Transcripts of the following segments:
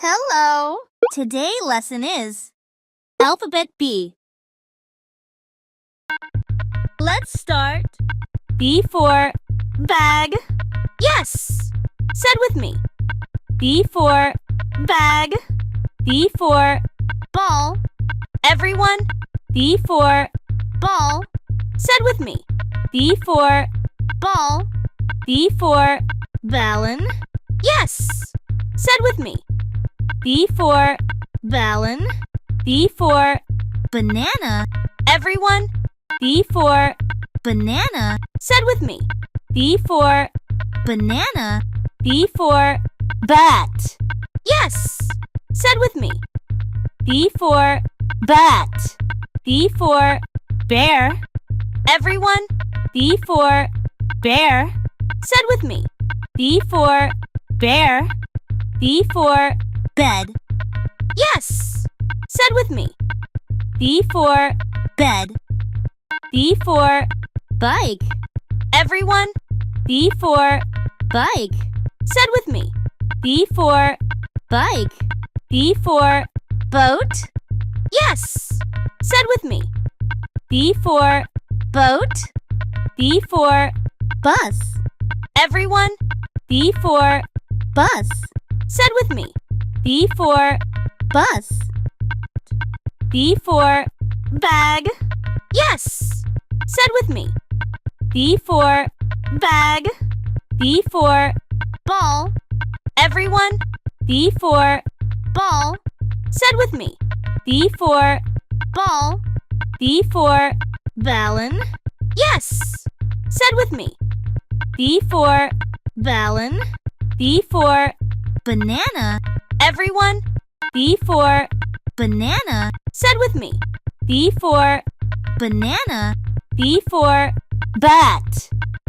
Hello! Today's lesson is Alphabet B. Let's start. B for bag. Yes! Said with me. B for bag. B for ball. Everyone, B for ball. Said with me. B for ball. B for ballon. Yes! Said with me. B for ballon. B for banana. Everyone, B for banana. Said with me. B for banana. B for bat. Yes! Said with me. B for bat. B for bear. Everyone, B for bear. Said with me. B for bear. B for bed. Yes! Said with me. B for bed. B for bike. Everyone, B for bike. Said with me. B for bike. B for boat. Yes! Said with me. B for boat. B for bus. Everyone, B for bus. Said with me. B for bus. B for bag. Yes! Said with me. B for bag. B for ball. Everyone, B for ball. Said with me. B for ball. B for ballon. Yes! Said with me. B for ballon. B for banana. Everyone, B for banana. Said with me. B for banana. B for bat.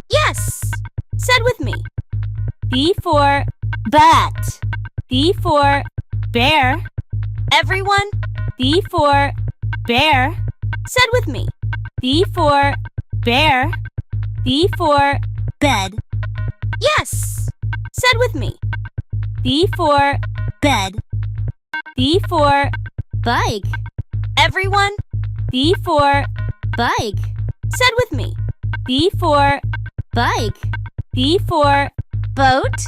Yes! Said with me. B for bat. B for bear. Everyone, B for bear. Said with me. B for bear. B for bed. Yes! Said with me. B for bed. B for bike. Everyone, B for bike. Said with me. B for bike. B for boat.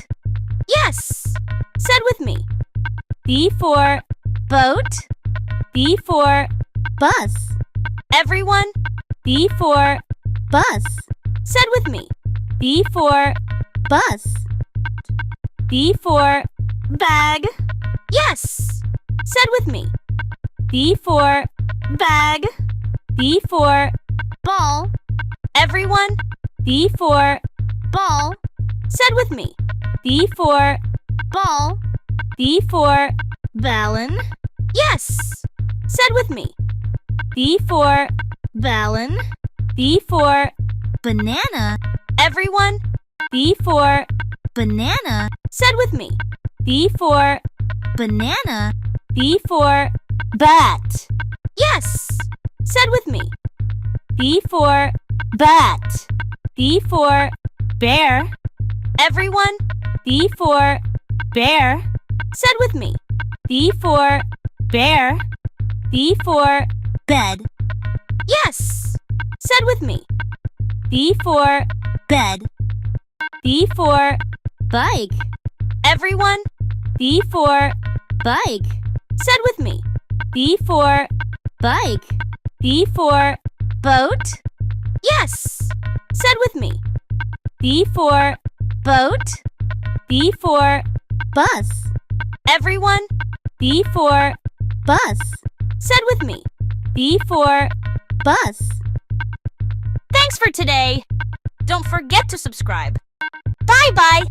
Yes! Said with me. B for boat. B for bus. Everyone, B for bus. Said with me. B for bus. B for bag. Yes! Said with me. B for bag. B for ball. Everyone, B for ball. Said with me. B for ball. B for ballon. Yes! Said with me. B for ballon. B for banana. Everyone, B for banana. Said with me. B for banana. B for bat. Yes! Said with me. B for bat. B for bear. Everyone, B for bear. Said with me. B for bear. B for bed. Yes! Said with me. B for bed. B for bike. Everyone, B for bike. Said with me. B for bike. B for boat. Yes! Said with me. B for boat. B for bus. Everyone, B for bus. Said with me. B for bus. Thanks for today. Don't forget to subscribe. Bye-bye.